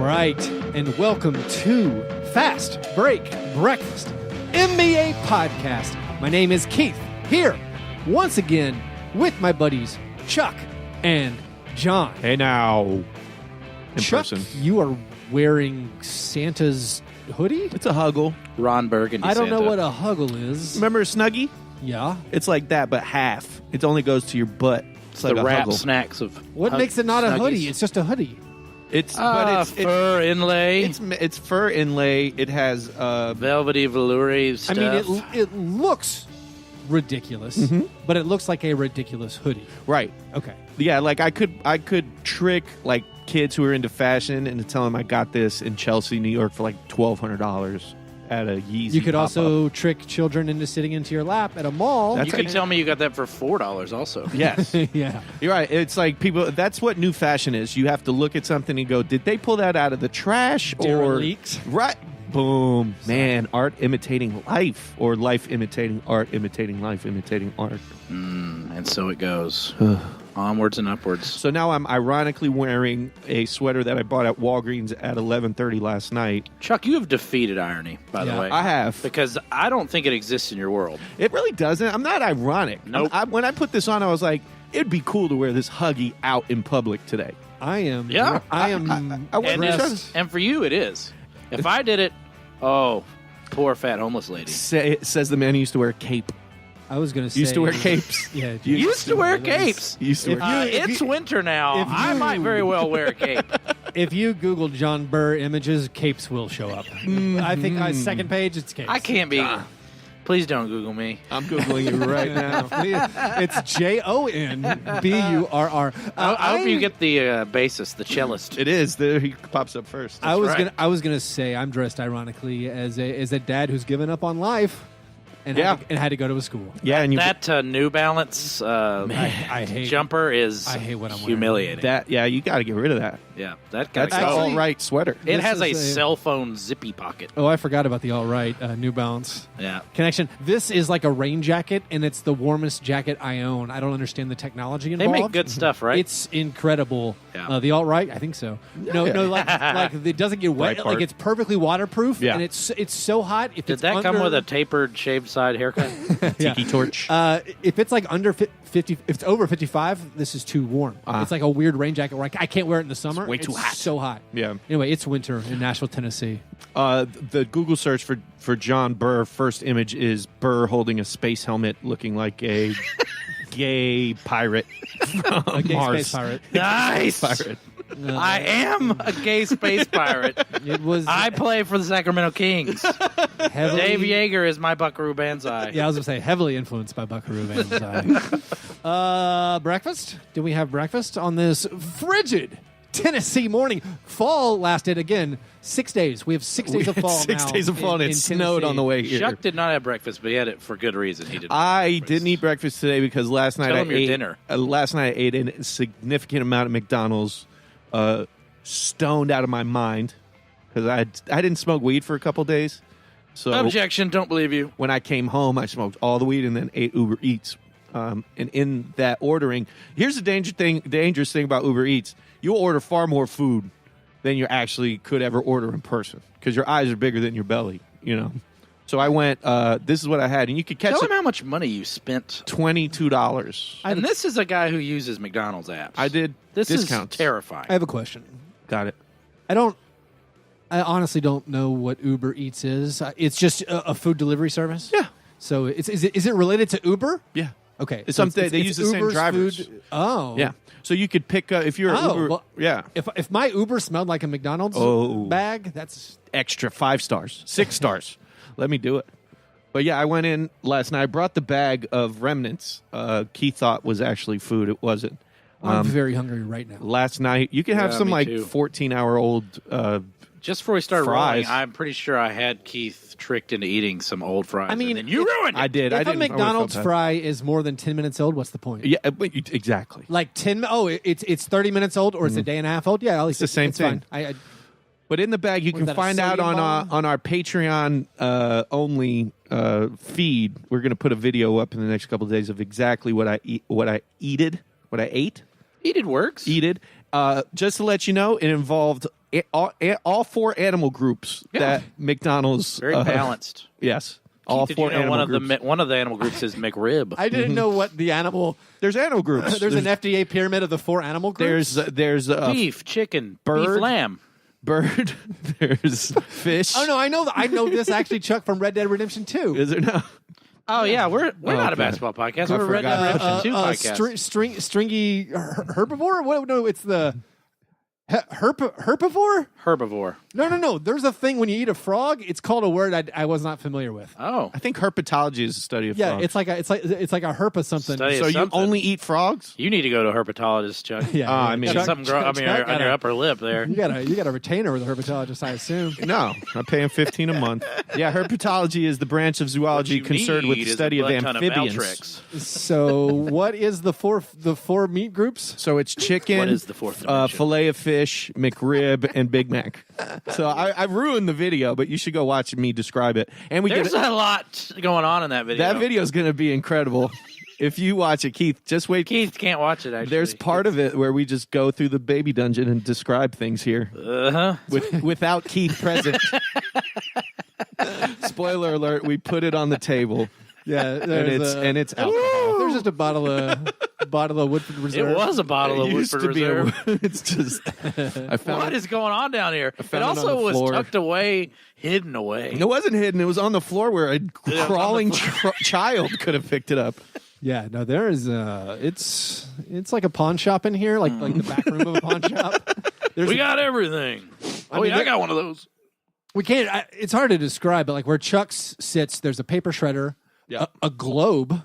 right, and welcome to Fast Break Breakfast NBA Podcast. My name is Keith, here once again with my buddies Chuck and John. Hey now, in Chuck, person. You are wearing Santa's hoodie? It's a huggle. Ron Burgundy I don't know Santa. what a huggle is. Remember a Snuggie? Yeah. It's like that, but half. It only goes to your butt. It's like the a wrap huggle. snacks of What makes it not a Snuggies. hoodie? It's just a hoodie. But it's fur inlay, it's fur inlay. It has velvety velour stuff. I mean, it looks ridiculous, but it looks like a ridiculous hoodie. right. Okay. Yeah, like I could trick like kids who are into fashion and tell them I got this in Chelsea, New York for like $1,200 at a Yeezy. You could pop-up. also trick children into sitting into your lap at a mall. That's you could tell me you got that for $4 also. Yes. Yeah. You're right. It's like people. That's what new fashion is. You have to look at something and go, "Did they pull that out of the trash Derelict. or right?" Boom, man! Art imitating life, or life imitating art, imitating life, imitating art. And so it goes. Onwards and upwards. So now I'm ironically wearing a sweater that I bought at Walgreens at 11:30 last night. Chuck, you have defeated irony, by the Yeah. way. I have. Because I don't think it exists in your world. It really doesn't. I'm not ironic. Nope. When I put this on, I was like, it'd be cool to wear this huggy out in public today. I am. Yeah. I am. I wasn't dressed. And for you, it is. If I did it, oh, poor fat homeless lady. Says the man who used to wear a cape. I was going to say. Used to wear capes. Yeah. You Used to wear capes. Used to If wear. It's winter now. if I you- might very well wear a cape. If you Google John Burr images, capes will show up. I think on second page, it's capes. I can't be. Please don't Google me. I'm googling you right now. It's JONBURR. I hope you get the bassist, the cellist. It is. There he pops up first. I was right. gonna say I'm dressed ironically as a dad who's given up on life and Yeah. had to go to a school. Yeah, and you That New Balance I hate jumper is I hate what I'm wearing. humiliating. that. Yeah, you got to get rid of that. Yeah, that That's got the Actually- all right sweater. It This has a is a- cell phone zippy pocket. Oh, I forgot about the alt-right New Balance Yeah. connection. This is like a rain jacket, and it's the warmest jacket I own. I don't understand the technology They involved. make good stuff, right? It's incredible. Yeah. The alt-right, I think so. No, like it doesn't get wet. Breitbart. Like it's perfectly waterproof, Yeah. and it's so hot. If Did it's that come under- with a tapered, shaved side haircut? Yeah. Tiki torch. If it's like under 50, if it's over 55, this is too warm. It's like a weird rain jacket where I can't wear it in the summer. way too hot. So hot. Yeah. Anyway, it's winter in Nashville, Tennessee. The Google search for John Burr first image is Burr holding a space helmet, looking like a gay pirate from A gay Mars. space pirate. Nice. Pirate. I am a gay space pirate. It was I play for the Sacramento Kings. heavily. Dave Yeager is my Buckaroo Banzai. Yeah, I was going to say heavily influenced by Buckaroo Banzai. Breakfast? Do we have breakfast on this frigid Tennessee morning? Fall lasted, again, 6 days. We have 6 days of fall Six now days of fall, and in it snowed Tennessee. on the way here. Chuck did not have breakfast, but he had it for good reason. He did. I didn't eat breakfast today because last night Tell I him your ate dinner. Last night I ate a significant amount of McDonald's, stoned out of my mind because I didn't smoke weed for a couple days. So Objection! Don't believe you. when I came home, I smoked all the weed and then ate Uber Eats. And in that ordering, here's the dangerous thing about Uber Eats: you'll order far more food than you actually could ever order in person because your eyes are bigger than your belly. You know. So I went. This is what I had, and you could catch Tell it. him how much money you spent. $22. And this is a guy who uses McDonald's apps. I did This discounts. is terrifying. I have a question. Got it. I honestly don't know what Uber Eats is. It's just a food delivery service? Yeah. So is it related to Uber? Yeah. Okay. It's so something they use the same Uber's drivers. food- Oh. Yeah. So you could pick up if you're Oh, Uber. well, yeah. If my Uber smelled like a McDonald's bag, that's Extra 5 stars, 6 stars. Let me do it. But yeah, I went in last night. I brought the bag of remnants. Keith thought was actually food. It wasn't. I'm very hungry right now. Last night you can have Yeah, some me like too. 14-hour-old. Just before we start Fries. rolling, I'm pretty sure I had Keith tricked into eating some old fries. I mean, and then you ruined it. I did. I If a didn't. I would've McDonald's felt bad. fry is more than 10 minutes old, what's the point? Yeah, but exactly. Like 10. Oh, it's 30 minutes old, or it's a day and a half old. Yeah, at least the same thing. Fine. But in the bag, you Was can that a find out sodium on our Patreon only feed. We're going to put a video up in the next couple of days of exactly what I ate. Eated works. Just to let you know, it involved all four animal groups that McDonald's Very balanced. Yes. All Did four you know animal one groups. of one of the animal groups is McRib. I didn't know what the animal. There's animal groups. There's an FDA pyramid of the 4 animal groups. There's Beef, chicken, bird. beef, lamb. bird. There's fish. Oh no, I know this actually, Chuck, from Red Dead Redemption 2. Is there no? Oh yeah, we're not a okay. basketball podcast. We're a Red forgot. Dead Redemption 2 podcast. Stringy herbivore? What? No, it's the herbivore. Herbivore. No. There's a thing when you eat a frog. It's called a word I was not familiar with. Oh, I think herpetology is the study of Yeah, frogs. it's like a herpa something. Study of So you something. only eat frogs? You need to go to a herpetologist, Chuck. Yeah, I mean- Got something on your upper lip there. you got a retainer with a herpetologist, I assume. No, I'm paying $15 a month. Yeah, herpetology is the branch of zoology What you concerned with the need is study a of butt ton amphibians. Valtrex. So, what is the four meat groups? So it's chicken, What is the fourth dimension? fillet of fish, McRib, and Big Mac. So I ruined the video, but you should go watch me describe it. And we There's get a lot going on in that video. that video is going to be incredible. If you watch it, Keith, just wait. Keith can't watch it. Actually, There's part of it where we just go through the baby dungeon and describe things here without Keith present. Spoiler alert: we put it on the table, Yeah, and it's alcohol. there's just a bottle of Woodford Reserve. It was a bottle of It used Woodford to be Reserve. it's just I found What is going on down here? It found it on also the was floor. tucked away, hidden away. It wasn't hidden. It was on the floor where a Yeah, crawling child could have picked it up. Yeah, no, there is. It's like a pawn shop in here, like the back room of a pawn shop. We got everything. I got one of those. We can't. It's hard to describe, but like where Chuck sits, there's a paper shredder, a globe,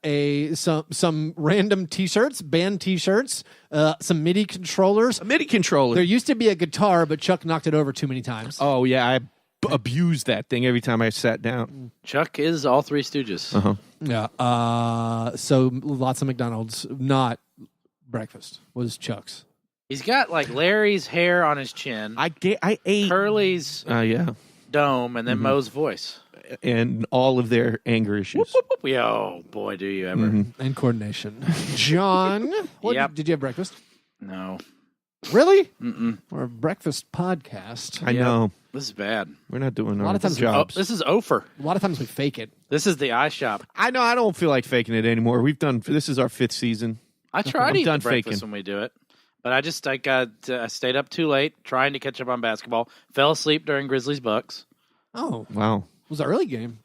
some random T-shirts, band T-shirts, some MIDI controllers. A MIDI controller. There used to be a guitar, but Chuck knocked it over too many times. Oh yeah, I abused that thing every time I sat down. Chuck is all Three Stooges. Uh-huh. Yeah. So lots of McDonald's, not breakfast, was Chuck's. He's got like Larry's hair on his chin, I ate. Curly's Yeah, dome, and then Moe's voice. and all of their anger issues. Whoop, whoop. Yo, boy, do you ever. And coordination. John, Yep. did you have breakfast? No. Really? Mm-mm. Or a breakfast podcast? I Yep. know This is bad. we're not doing A lot our of times- jobs. This is Ofer. A lot of times we fake it. This is the eye shop. I know I don't feel like faking it anymore. We've done. This is our 5th season. I try I'm to eat done the breakfast faking. when we do it. But I stayed up too late trying to catch up on basketball. Fell asleep during Grizzlies Bucks. Oh, Wow. it was an early game.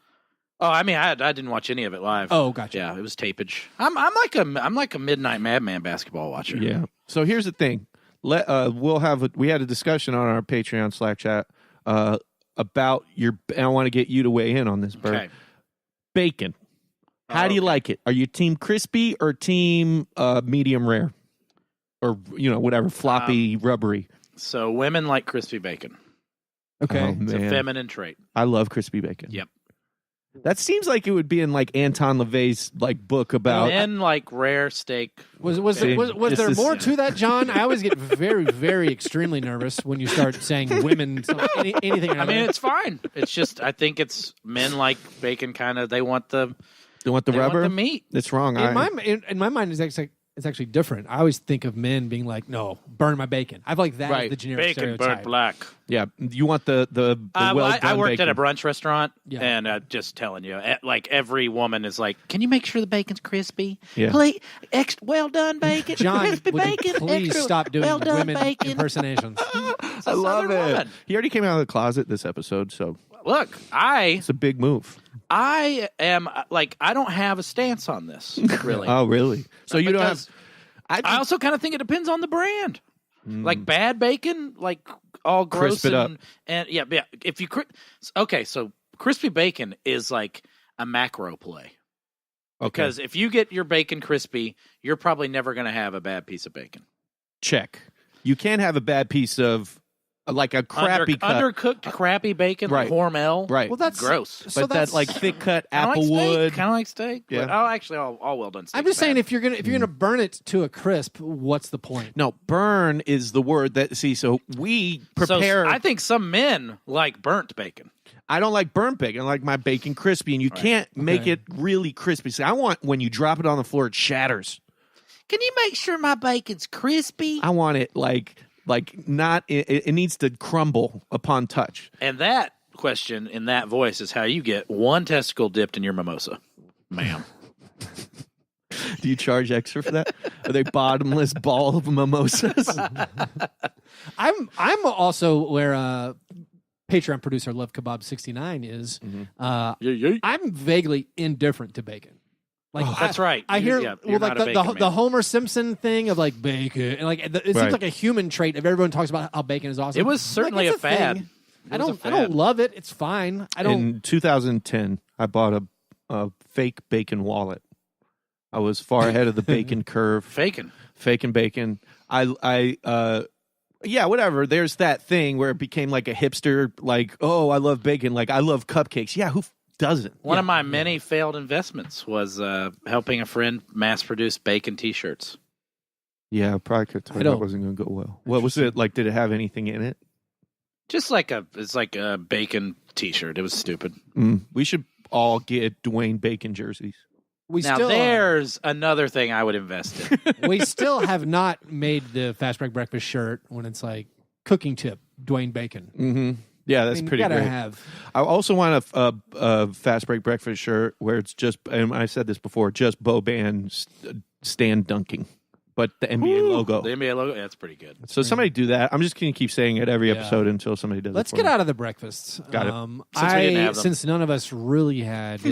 Oh, I mean, I didn't watch any of it live. Oh, gotcha. Yeah, it was tapage. I'm like a midnight madman basketball watcher. Yeah. So here's the thing. We had a discussion on our Patreon Slack chat about your. And I want to get you to weigh in on this, Bert. Okay. Bacon. How do you like it? Are you team crispy or team medium rare, or whatever floppy, rubbery? So women like crispy bacon. Okay. Oh, It's a man. feminine trait. I love crispy bacon. Yep. That seems like it would be in like Anton LaVey's book about. Men like rare steak. Was See, there this more is- to that, John? I always get very, very extremely nervous when you start saying women, anything. I mean, it's fine. It's just I think it's men like bacon. Kind of they want the You want the they want rubber? the meat. It's wrong. in my mind, it's actually different. I always think of men being like, "No, burn my bacon." I feel like that is Right. the generic Bacon stereotype. burnt black. Yeah, you want the well done I worked bacon. at a brunch restaurant, Yeah. and just telling you, like every woman is like, "Can you make sure the bacon's crispy? Yeah. Please, extra well done bacon, John, crispy would you bacon. please extra stop doing well done women bacon." impersonations? I love Southern it. woman. He already came out of the closet this episode, so Look, it's a big move. I am like I don't have a stance on this really. Oh, really? So you don't have? Because I also kind of think it depends on the brand. Like bad bacon, like all gross Crisp it up. and yeah. If you so crispy bacon is like a macro play. Okay, Because if you get your bacon crispy, you're probably never going to have a bad piece of bacon. check. You can't have a bad piece of like a crappy cut, Undercooked crappy bacon, Right. like Hormel. right? Well, that's gross. but So that that's like thick cut Kind applewood. of like steak. Yeah. But, actually, all well done steak. I'm just saying, if you're gonna burn it to a crisp, what's the point? No, burn is the word that. See, so we prepare. So I think some men like burnt bacon. I don't like burnt bacon. I like my bacon crispy, and you can't make Okay. it really crispy. See, I want when you drop it on the floor, it shatters. Can you make sure my bacon's crispy? I want it like Like not, it needs to crumble upon touch. And that question in that voice is how you get one testicle dipped in your mimosa, ma'am. Do you charge extra for that? Are they bottomless ball of mimosas? I'm also where Patreon producer Love Kebab 69 is. I'm vaguely indifferent to bacon. Like that's right. I hear you're like the Homer Simpson thing of like bacon, and like it seems like a human trait. If everyone talks about how bacon is awesome, it was certainly like, a fad. I don't love it. It's fine. I don't. In 2010, I bought a fake bacon wallet. I was far ahead of the bacon curve. Faking bacon. Yeah, whatever. There's that thing where it became like a hipster, like, oh, I love bacon. Like, I love cupcakes. Yeah, who doesn't? One of my many failed investments was helping a friend mass produce bacon T-shirts. Yeah, probably could tell that wasn't going to go well. What was it like? Did it have anything in it? Just like it's like a bacon T-shirt. It was stupid. We should all get Dwayne Bacon jerseys. There's another thing I would invest in. We still have not made the Fastbreak Breakfast shirt when it's like cooking tip Dwayne Bacon. Mm-hmm. Yeah, that's pretty great. I also want a Fastbreak Breakfast shirt where it's just, and I said this before, just Boban stand dunking, but the NBA logo. The NBA logo, that's pretty good. So somebody do that. I'm just going to keep saying it every episode until somebody does Let's it. Let's get out of the breakfasts. Got it. Since we didn't have them. Since none of us really had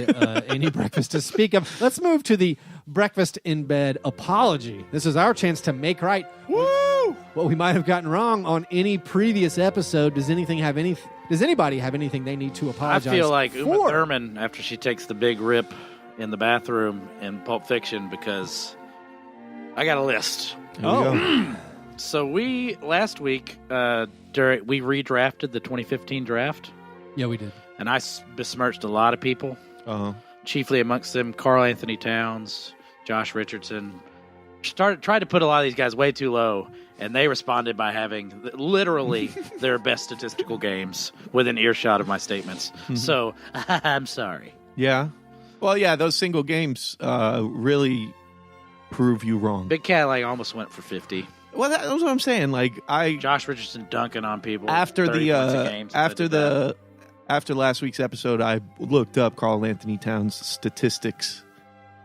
any breakfast to speak of, let's move to the breakfast in bed apology. This is our chance to make right. Woo! What we might have gotten wrong on any previous episode. Does anybody have anything they need to apologize for? I feel like Uma Thurman after she takes the big rip in the bathroom in Pulp Fiction because I got a list. So last week we redrafted the 2015 draft. Yeah, we did. And I besmirched a lot of people. Chiefly amongst them Karl Anthony Towns, Josh Richardson. Tried to put a lot of these guys way too low, and they responded by having literally their best statistical games within earshot of my statements. So I'm sorry. Yeah. Well, yeah, those single games really prove you wrong. Big Cat almost went for 50. Well, that's what I'm saying. Like Josh Richardson dunking on people after last week's episode. I looked up Karl Anthony Towns' statistics.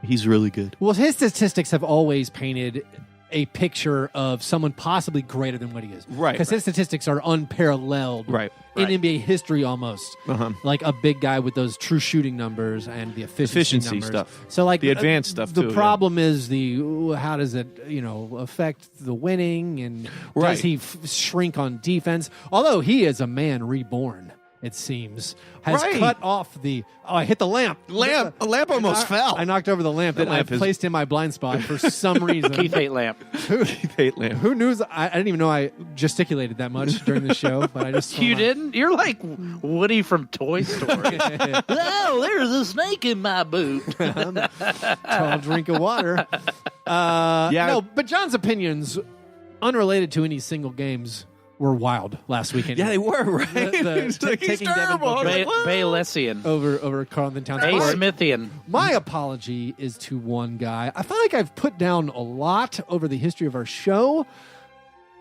He's really good. Well, his statistics have always painted a picture of someone possibly greater than what he is. Right. Because his statistics are unparalleled in NBA history almost. Like a big guy with those true shooting numbers and the efficiency numbers. Stuff. So like the advanced stuff the too. The problem is how does it, affect the winning and does he shrink on defense? Although he is a man reborn. It seems, has cut off the... Oh, I hit the lamp. A lamp almost fell. I knocked over the lamp that I placed in my blind spot for some reason. Keith hate lamp. Keith hate lamp. Who knew? I didn't even know I gesticulated that much during the show, but I just... You didn't? You're like Woody from Toy Story. Oh, there's a snake in my boot. Tall drink of water. No, but John's opinions, unrelated to any single games... were wild last weekend. Yeah, they were, right? Taking terrible. Baylessian. Over Karl Anthony Towns. A-Smithian. My apology is to one guy. I feel like I've put down a lot over the history of our show.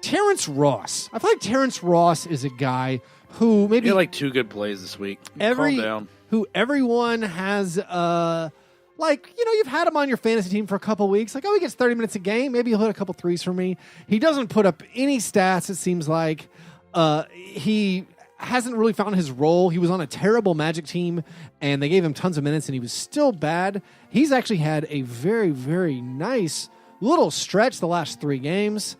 Terrence Ross. I feel like Terrence Ross is a guy who maybe... You had two good plays this week. Calm down. Who everyone has... you've had him on your fantasy team for a couple weeks. Like, he gets 30 minutes a game. Maybe he'll hit a couple threes for me. He doesn't put up any stats, it seems like. He hasn't really found his role. He was on a terrible Magic team, and they gave him tons of minutes, and he was still bad. He's actually had a very, very nice little stretch the last 3 games.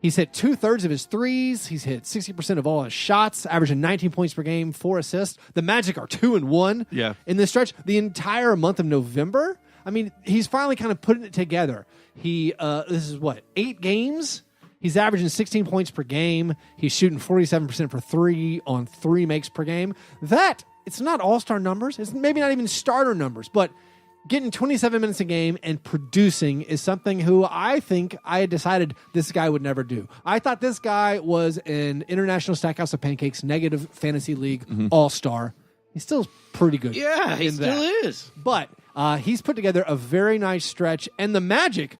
He's hit 2/3 of his threes. He's hit 60% of all his shots, averaging 19 points per game, 4 assists. The Magic are 2-1 in this stretch. The entire month of November, I mean, he's finally kind of putting it together. This is 8 games? He's averaging 16 points per game. He's shooting 47% for 3 on 3 makes per game. It's not all-star numbers. It's maybe not even starter numbers, but getting 27 minutes a game and producing is something who I think I had decided this guy would never do. I thought this guy was an International Stackhouse of Pancakes negative fantasy league all-star. He's still pretty good. Yeah, he still is. But he's put together a very nice stretch, and the Magic